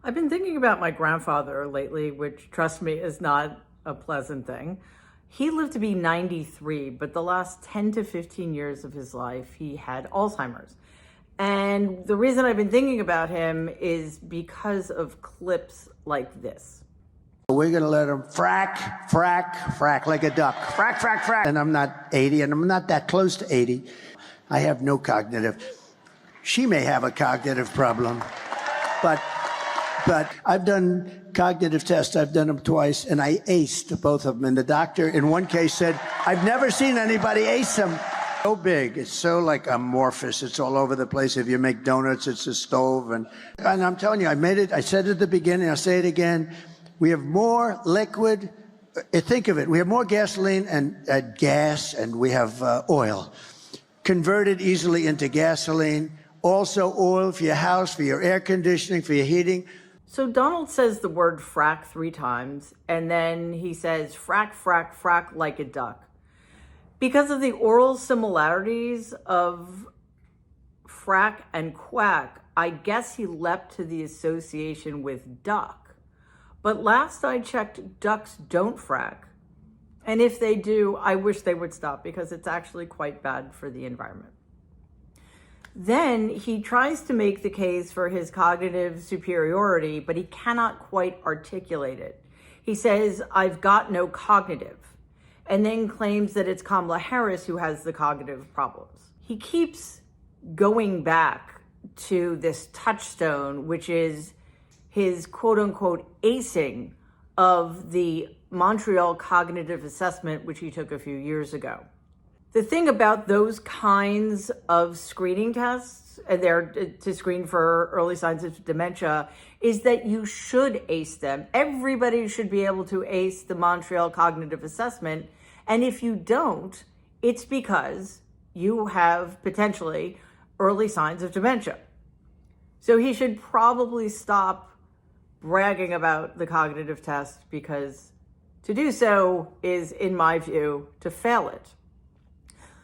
I've been thinking about my grandfather lately, which, trust me, is not a pleasant thing. He lived to be 93, but the last 10 to 15 years of his life, he had Alzheimer's. And the reason I've been thinking about him is because of clips like this. We're going to let him frack, frack, frack like a duck. Frack, frack, frack. And I'm not 80, and I'm not that close to 80. I have no cognitive. She may have a cognitive problem, but I've done cognitive tests. I've done them twice, and I aced both of them. And the doctor, in one case, said, I've never seen anybody ace them. So big. It's so like amorphous. It's all over the place. If you make donuts, it's a stove. And I'm telling you, I made it. I said it at the beginning. I'll say it again. We have more liquid. Think of it. We have more gasoline and gas, and we have oil converted easily into gasoline. Also oil for your house, for your air conditioning, for your heating. So Donald says the word frack 3 times, and then he says frack, frack, frack like a duck. Because of the oral similarities of frack and quack, I guess he leapt to the association with duck. But last I checked, ducks don't frack. And if they do, I wish they would stop because it's actually quite bad for the environment. Then he tries to make the case for his cognitive superiority, but he cannot quite articulate it. He says, I've got no cognitive, and then claims that it's Kamala Harris who has the cognitive problems. He keeps going back to this touchstone, which is his quote unquote acing of the Montreal Cognitive Assessment, which he took a few years ago. The thing about those kinds of screening tests, and they're to screen for early signs of dementia, is that you should ace them. Everybody should be able to ace the Montreal Cognitive Assessment. And if you don't, it's because you have potentially early signs of dementia. So he should probably stop bragging about the cognitive test, because to do so is, in my view, to fail it.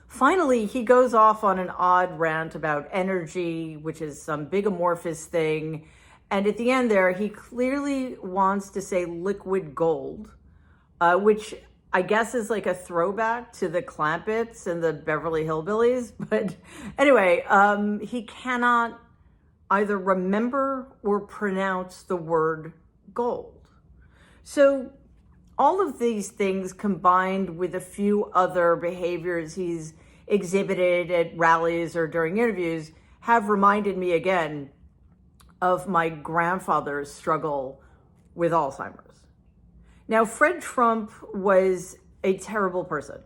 Finally, he goes off on an odd rant about energy, which is some big amorphous thing. And at the end there, he clearly wants to say liquid gold, which I guess is like a throwback to the Clampetts and the Beverly Hillbillies. But anyway, he cannot either remember or pronounce the word gold. So all of these things, combined with a few other behaviors he's exhibited at rallies or during interviews, have reminded me again of my grandfather's struggle with Alzheimer's. Now, Fred Trump was a terrible person.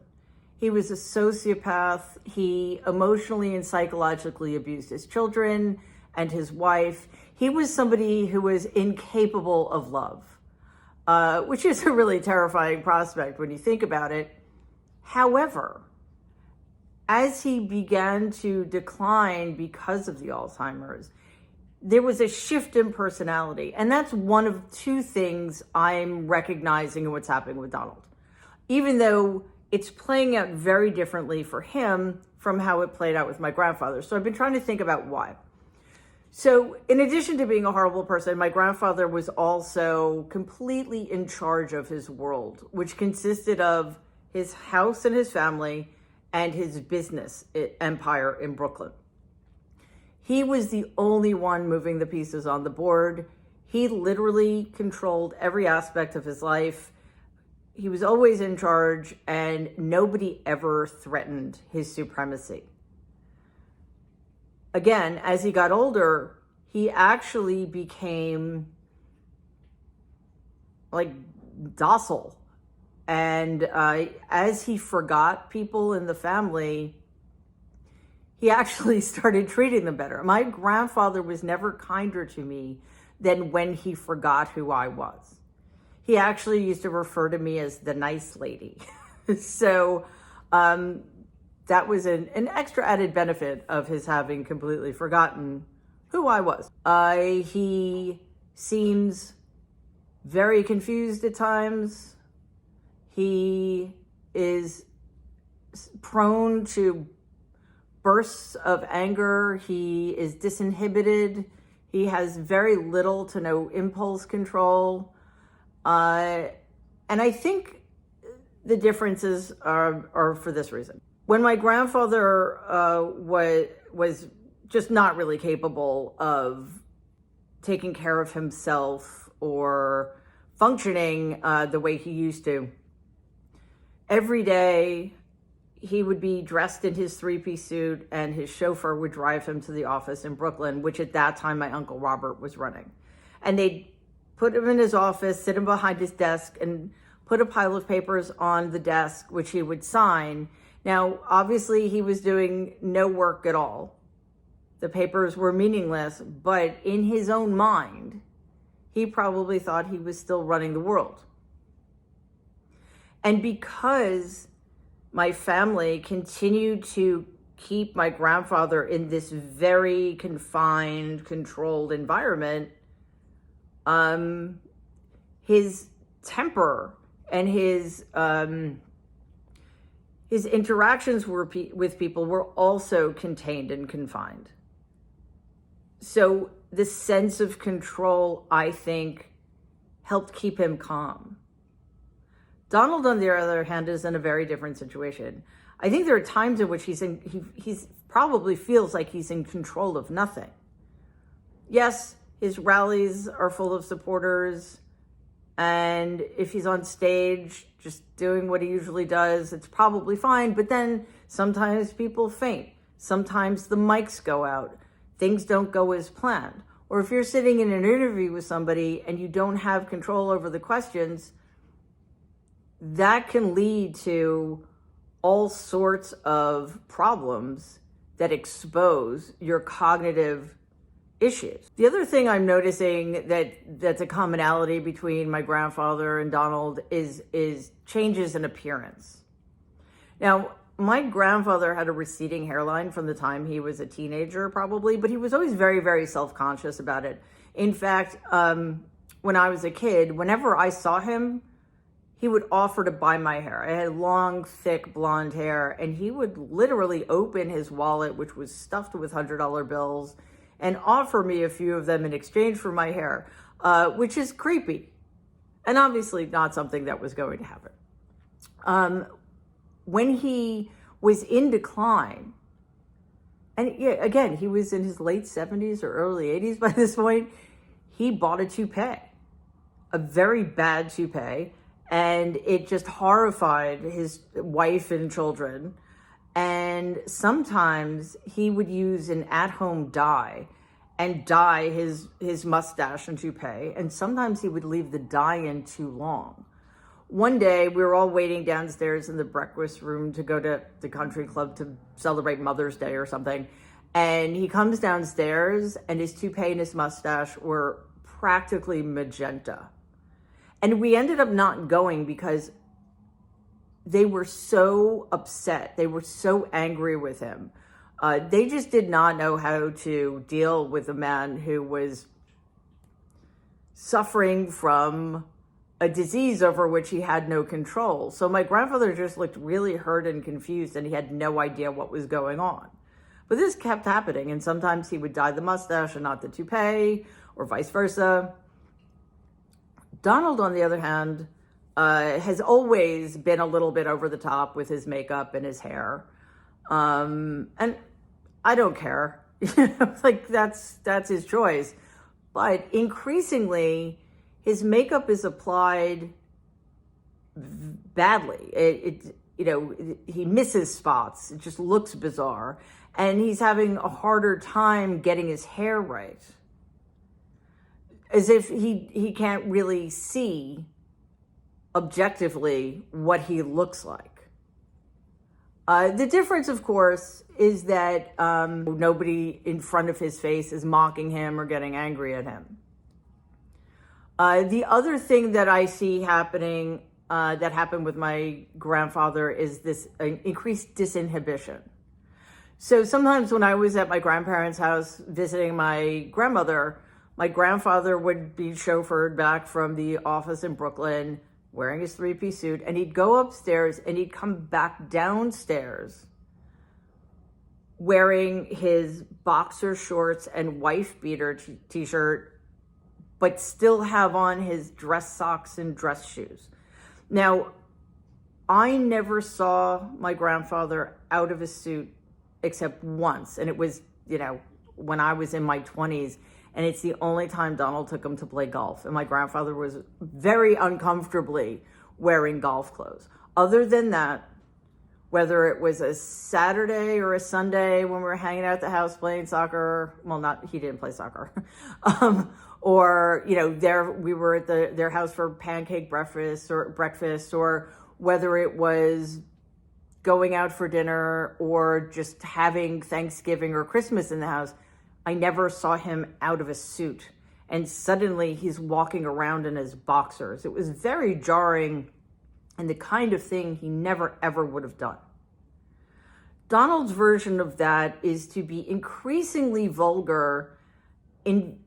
He was a sociopath. He emotionally and psychologically abused his children and his wife. He was somebody who was incapable of love. Which is a really terrifying prospect when you think about it. However, as he began to decline because of the Alzheimer's, there was a shift in personality. And that's one of 2 things I'm recognizing in what's happening with Donald, even though it's playing out very differently for him from how it played out with my grandfather. So I've been trying to think about why. So in addition to being a horrible person, my grandfather was also completely in charge of his world, which consisted of his house and his family and his business empire in Brooklyn. He was the only one moving the pieces on the board. He literally controlled every aspect of his life. He was always in charge, and nobody ever threatened his supremacy. Again, as he got older, he actually became like docile. And as he forgot people in the family, he actually started treating them better. My grandfather was never kinder to me than when he forgot who I was. He actually used to refer to me as the nice lady. So, that was an extra added benefit of his having completely forgotten who I was. He seems very confused at times. He is prone to bursts of anger. He is disinhibited. He has very little to no impulse control. And I think the differences are for this reason. When my grandfather was just not really capable of taking care of himself or functioning the way he used to, every day he would be dressed in his three-piece suit and his chauffeur would drive him to the office in Brooklyn, which at that time my Uncle Robert was running. And they'd put him in his office, sit him behind his desk, and put a pile of papers on the desk, which he would sign. Now, obviously, he was doing no work at all. The papers were meaningless, but in his own mind, he probably thought he was still running the world. And because my family continued to keep my grandfather in this very confined, controlled environment, his temper and his interactions with people were also contained and confined. So the sense of control, I think, helped keep him calm. Donald, on the other hand, is in a very different situation. I think there are times in which he's probably feels like he's in control of nothing. Yes, his rallies are full of supporters, and if he's on stage just doing what he usually does, it's probably fine. But then sometimes people faint. Sometimes the mics go out. Things don't go as planned. Or if you're sitting in an interview with somebody and you don't have control over the questions, that can lead to all sorts of problems that expose your cognitive issues. The other thing I'm noticing that's a commonality between my grandfather and Donald is changes in appearance. Now, my grandfather had a receding hairline from the time he was a teenager, probably, but he was always very, very self-conscious about it. In fact, when I was a kid, whenever I saw him, he would offer to buy my hair. I had long, thick, blonde hair, and he would literally open his wallet, which was stuffed with $100 bills, and offer me a few of them in exchange for my hair, which is creepy, and obviously not something that was going to happen. When he was in decline, and yeah, again, he was in his late 70s or early 80s by this point, he bought a toupee, a very bad toupee, and it just horrified his wife and children. And sometimes he would use an at-home dye and dye his mustache and toupee, and sometimes he would leave the dye in too long. One day, we were all waiting downstairs in the breakfast room to go to the country club to celebrate Mother's Day or something, and he comes downstairs, and his toupee and his mustache were practically magenta. And we ended up not going because they were so upset. They were so angry with him. They just did not know how to deal with a man who was suffering from a disease over which he had no control. So my grandfather just looked really hurt and confused, and he had no idea what was going on. But this kept happening, and sometimes he would dye the mustache and not the toupee, or vice versa. Donald, on the other hand, has always been a little bit over the top with his makeup and his hair. And I don't care. Like that's his choice. But increasingly, his makeup is applied badly. He misses spots. It just looks bizarre. And he's having a harder time getting his hair right. As if he can't really see objectively what he looks like. The difference, of course, is that nobody in front of his face is mocking him or getting angry at him. The other thing that I see happening that happened with my grandfather is this increased disinhibition. So sometimes when I was at my grandparents' house visiting my grandmother, my grandfather would be chauffeured back from the office in Brooklyn wearing his three-piece suit, and he'd go upstairs and he'd come back downstairs wearing his boxer shorts and wife beater t-shirt, but still have on his dress socks and dress shoes. Now, I never saw my grandfather out of a suit except once, and it was, when I was in my 20s, and it's the only time Donald took him to play golf, and my grandfather was very uncomfortably wearing golf clothes. Other than that, whether it was a Saturday or a Sunday when we were hanging out at the house playing soccer, he didn't play soccer, or, we were at their house for pancake breakfast, or whether it was going out for dinner or just having Thanksgiving or Christmas in the house, I never saw him out of a suit. And suddenly he's walking around in his boxers. It was very jarring and the kind of thing he never, ever would have done. Donald's version of that is to be increasingly vulgar in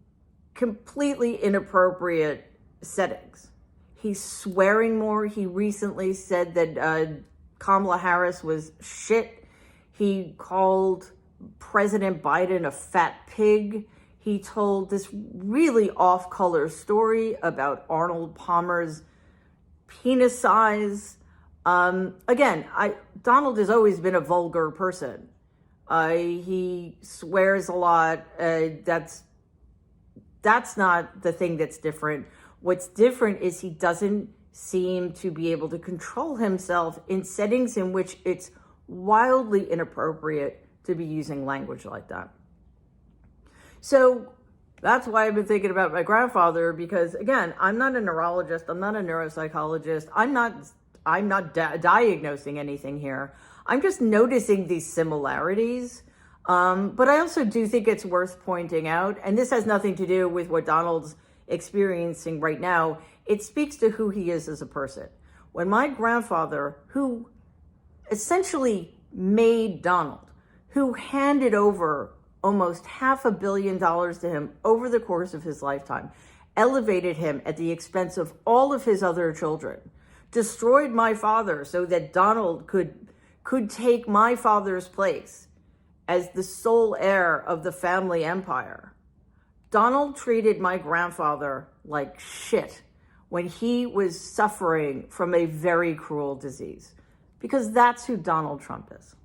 completely inappropriate settings. He's swearing more. He recently said that Kamala Harris was shit. He called President Biden a fat pig. He told this really off-color story about Arnold Palmer's penis size. Again, Donald has always been a vulgar person. He swears a lot. That's not the thing that's different. What's different is he doesn't seem to be able to control himself in settings in which it's wildly inappropriate to be using language like that. So that's why I've been thinking about my grandfather, because again, I'm not a neurologist, I'm not a neuropsychologist, I'm not diagnosing anything here. I'm just noticing these similarities. But I also do think it's worth pointing out, and this has nothing to do with what Donald's experiencing right now. It speaks to who he is as a person. When my grandfather, who essentially made Donald, who handed over almost $500 million to him over the course of his lifetime, elevated him at the expense of all of his other children, destroyed my father so that Donald could take my father's place as the sole heir of the family empire. Donald treated my grandfather like shit when he was suffering from a very cruel disease, because that's who Donald Trump is.